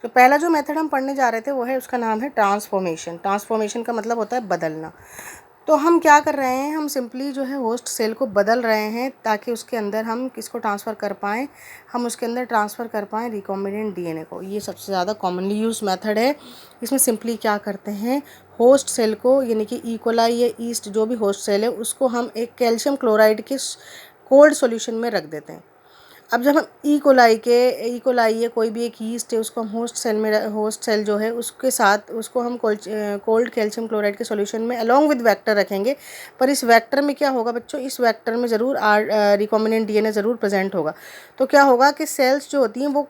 तो पहला जो मेथड हम पढ़ने जा रहे थे वो है, उसका नाम है ट्रांसफॉर्मेशन। ट्रांसफॉर्मेशन का मतलब होता है बदलना। तो हम क्या कर रहे हैं, हम सिंपली जो है होस्ट सेल को बदल रहे हैं ताकि उसके अंदर हम किसको ट्रांसफ़र कर पाएँ, हम उसके अंदर ट्रांसफ़र कर पाएँ रिकॉम्बिनेंट डीएनए को। ये सबसे ज़्यादा कॉमनली यूज मेथड है। इसमें सिंपली क्या करते हैं, होस्ट सेल को यानी कि इकोलाई या ईस्ट जो भी होस्ट सेल है उसको हम एक कैल्शियम क्लोराइड के कोल्ड सॉल्यूशन में रख देते हैं। अब जब हम इकोलाई या कोई भी एक यीस्ट है उसको हम होस्ट सेल जो है उसके साथ उसको हम कोल्ड कैल्शियम क्लोराइड के सॉल्यूशन में अलोंग विद वेक्टर रखेंगे। पर इस वेक्टर में क्या होगा बच्चों, इस वेक्टर में ज़रूर रिकॉम्बिनेंट डीएनए ज़रूर प्रेजेंट होगा। तो क्या होगा कि सेल्स जो होती हैं वो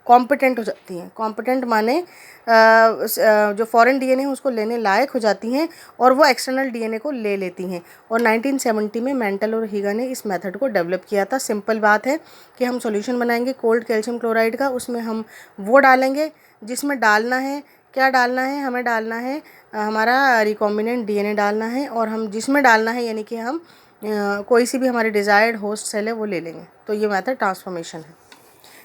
कॉम्पिटेंट हो जाती हैं। कॉम्पिटेंट माने जो फॉरेन डीएनए है उसको लेने लायक हो जाती हैं और वो एक्सटर्नल डीएनए को ले लेती हैं। और 1970 में मेंटल और हीगा ने इस मेथड को डेवलप किया था। सिंपल बात है कि हम सॉल्यूशन बनाएंगे कोल्ड कैल्शियम क्लोराइड का, उसमें हम वो डालेंगे जिसमें डालना है, क्या डालना है, हमें डालना है हमारा रिकॉम्बिनेंट डीएनए डालना है, और हम जिसमें डालना है यानी कि हम कोई सी भी हमारी डिज़ायर्ड होस्ट सेल है वो ले लेंगे। तो ये मेथड ट्रांसफॉर्मेशन है।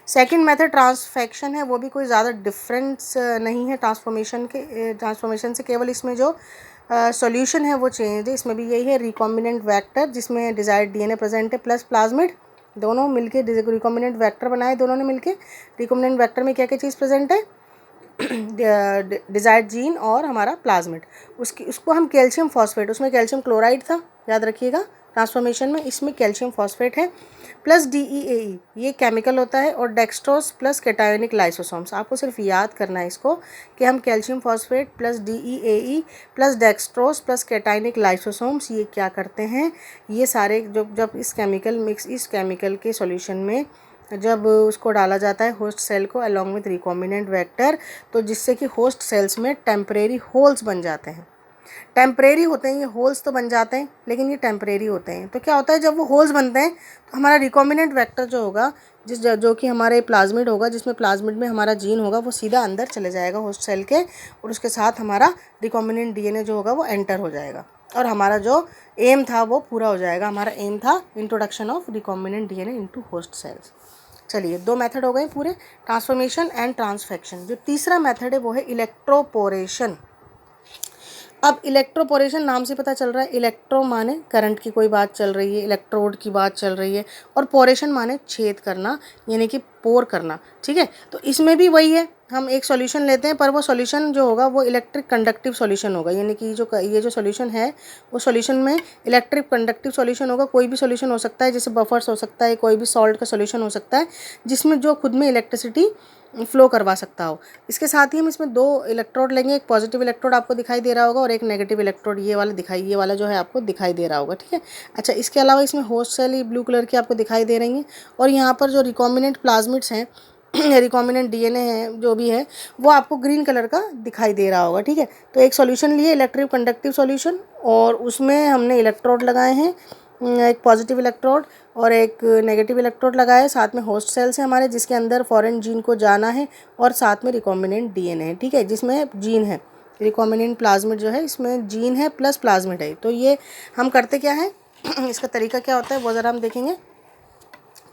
सेकंड मेथड ट्रांसफेक्शन है। वो भी कोई ज़्यादा डिफरेंस नहीं है ट्रांसफॉर्मेशन से, केवल इसमें जो सॉल्यूशन है वो चेंज है। इसमें भी यही है, रिकॉम्बिनेंट वेक्टर जिसमें डिज़ायर्ड डीएनए प्रेजेंट है प्लस प्लाज्मिड, दोनों मिलके रिकॉम्बिनेंट वेक्टर बनाए दोनों ने मिलके। रिकॉम्बिनेंट वेक्टर में क्या क्या चीज़ प्रेजेंट है, डिज़ायर्ड जीन और हमारा प्लाज्मिड। उसको हम कैल्शियम फॉस्फेट, उसमें कैल्शियम क्लोराइड था याद रखिएगा ट्रांसफॉर्मेशन में, इसमें कैल्शियम फॉस्फेट है प्लस DEAE ये केमिकल होता है, और डेक्सट्रोज प्लस कैटायोनिक लाइसोसोम्स। आपको सिर्फ याद करना है इसको कि हम calcium phosphate plus DEAE plus dextrose plus cationic lysosomes ये क्या करते हैं, ये सारे जब इस केमिकल के सॉल्यूशन में जब उसको डाला जाता है होस्ट सेल को अलॉन्ग विथ रिकॉम्बिनेंट वेक्टर, तो जिससे कि होस्ट सेल्स में टेम्परेरी होल्स बन जाते हैं। टेम्परेरी होते हैं ये होल्स, तो बन जाते हैं लेकिन ये टेम्परेरी होते हैं। तो क्या होता है, जब वो होल्स बनते हैं तो हमारा रिकॉम्बिनेंट वेक्टर जो होगा जो कि हमारे प्लाज्मिड होगा, जिसमें प्लाज्मिड में हमारा जीन होगा, वो सीधा अंदर चले जाएगा होस्ट सेल के, और उसके साथ हमारा रिकॉम्बिनेंट डीएनए जो होगा वो एंटर हो जाएगा, और हमारा जो एम था वो पूरा हो जाएगा। हमारा एम था introduction of recombinant DNA into host cells. चलिए 2 मेथड हो गए पूरे, ट्रांसफॉर्मेशन एंड ट्रांसफेक्शन। जो तीसरा मेथड है वो है इलेक्ट्रोपोरेशन। अब इलेक्ट्रोपोरेशन नाम से पता चल रहा है, इलेक्ट्रो माने करंट की कोई बात चल रही है, इलेक्ट्रोड की बात चल रही है, और पोरेशन माने छेद करना यानी कि पोर करना। ठीक है, तो इसमें भी वही है, हम एक सॉल्यूशन लेते हैं पर वो सॉल्यूशन जो होगा वो इलेक्ट्रिक कंडक्टिव सॉल्यूशन होगा, यानी कि ये जो सॉल्यूशन है वो सॉल्यूशन में इलेक्ट्रिक कंडक्टिव सॉल्यूशन होगा। कोई भी सॉल्यूशन हो सकता है, जैसे बफर्स हो सकता है, कोई भी सॉल्ट का सॉल्यूशन हो सकता है जिसमें जो खुद में इलेक्ट्रिसिटी फ्लो करवा सकता हो। इसके साथ ही हम इसमें 2 इलेक्ट्रोड लेंगे, एक पॉजिटिव इलेक्ट्रोड आपको दिखाई दे रहा होगा और एक नेगेटिव इलेक्ट्रोड ये वाला जो है आपको दिखाई दे रहा होगा। ठीक है, अच्छा इसके अलावा इसमें होस्ट सेल ये ब्लू कलर की आपको दिखाई दे रही हैं, और यहाँ पर जो रिकॉम्बिनेंट प्लाज्मिड्स हैं रिकॉम्बिनेंट डीएनए है जो भी है वो आपको ग्रीन कलर का दिखाई दे रहा होगा। ठीक है, तो एक सॉल्यूशन लिए इलेक्ट्रिक कंडक्टिव सॉल्यूशन, और उसमें हमने इलेक्ट्रोड लगाए हैं, एक पॉजिटिव इलेक्ट्रोड और एक नेगेटिव इलेक्ट्रोड लगाया है। साथ में होस्ट सेल्स है हमारे जिसके अंदर फॉरेन जीन को जाना है, और साथ में रिकॉम्बिनेंट डीएनए है। ठीक है, जिसमें जीन है, रिकॉम्बिनेंट प्लाज्मिड जो है इसमें जीन है प्लस प्लाज्मिड है। तो ये हम करते क्या है इसका तरीका क्या होता है वो ज़रा हम देखेंगे।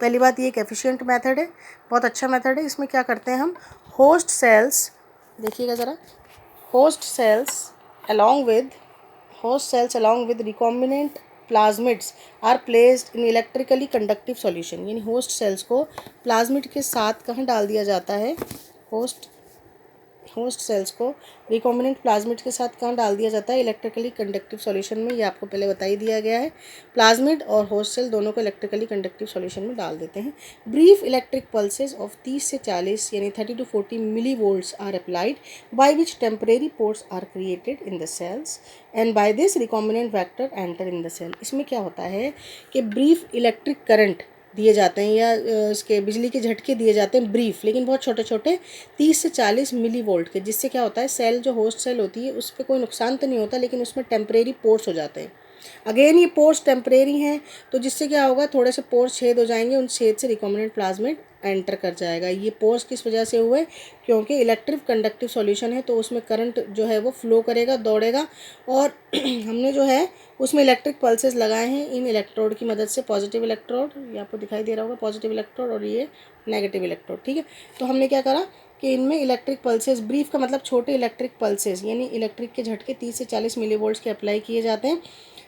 पहली बात ये एक एफिशिएंट मेथड है, बहुत अच्छा मेथड है। इसमें क्या करते हैं हम, होस्ट सेल्स देखिएगा ज़रा, host cells along with recombinant plasmids are placed in electrically conductive solution। यानी होस्ट सेल्स को प्लाज्मिड के साथ कहाँ डाल दिया जाता है, होस्ट सेल्स को रिकॉम्बिनेंट प्लाज्मिड के साथ कहाँ डाल दिया जाता है, इलेक्ट्रिकली कंडक्टिव सॉल्यूशन में। ये आपको पहले बता ही दिया गया है, प्लाज्मिड और होस्ट सेल दोनों को इलेक्ट्रिकली कंडक्टिव सॉल्यूशन में डाल देते हैं। ब्रीफ इलेक्ट्रिक पल्सेस ऑफ 30 से 40 यानी 30 to 40 milli volts are applied by which temporary pores are created in the cells and by this recombinant vector enter in the cell. इसमें क्या होता है कि ब्रीफ इलेक्ट्रिक करंट दिए जाते हैं या इसके बिजली के झटके दिए जाते हैं ब्रीफ, लेकिन बहुत छोटे छोटे 30 से 40 मिली वोल्ट के, जिससे क्या होता है सेल जो होस्ट सेल होती है उस पर कोई नुकसान तो नहीं होता, लेकिन उसमें टेम्परेरी पोर्स हो जाते हैं। अगेन ये पोर्स टेम्परेरी हैं, तो जिससे क्या होगा, थोड़े से पोर्स छेद हो जाएंगे, उन छेद से रिकॉम्बिनेंट प्लाज्मिड एंटर कर जाएगा। ये पोर्स किस वजह से हुए, क्योंकि इलेक्ट्रिक कंडक्टिव सॉल्यूशन है तो उसमें करंट जो है वो फ्लो करेगा, दौड़ेगा, और हमने जो है उसमें इलेक्ट्रिक पल्सेस लगाए हैं इन इलेक्ट्रोड की मदद से। पॉजिटिव इलेक्ट्रोड ये आपको दिखाई दे रहा होगा, पॉजिटिव इलेक्ट्रोड, और ये नेगेटिव इलेक्ट्रोड। ठीक है, तो हमने क्या करा, कि इनमें इलेक्ट्रिक पल्सेस, ब्रीफ का मतलब छोटे इलेक्ट्रिक पल्सेस यानी इलेक्ट्रिक के झटके 30 से 40 मिलीवोल्ट्स के अप्लाई किए जाते हैं,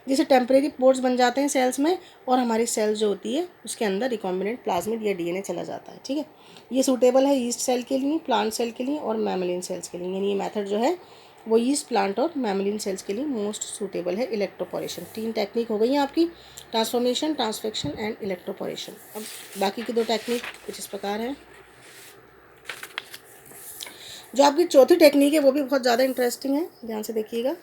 जिससे टेम्परेरी पोर्स बन जाते हैं सेल्स में और हमारी सेल्स जो होती है उसके अंदर रिकॉम्बिनेंट प्लाज्मिड या डीएनए चला जाता है। ठीक है, ये सूटेबल है यीस्ट सेल के लिए, प्लांट सेल के लिए और मैमलिन सेल्स के लिए। यानी ये मेथड जो है वो यीस्ट, प्लांट और मैमलिन सेल्स के लिए मोस्ट सूटेबल है इलेक्ट्रोपोरेशन। 3 टेक्निक हो गई हैं आपकी, ट्रांसफॉर्मेशन, ट्रांसफेक्शन एंड इलेक्ट्रोपोरेशन। अब बाकी की 2 टेक्निक कुछ इस प्रकार है। जो आपकी चौथी टेक्निक है वो भी बहुत ज़्यादा इंटरेस्टिंग है, ध्यान से देखिएगा।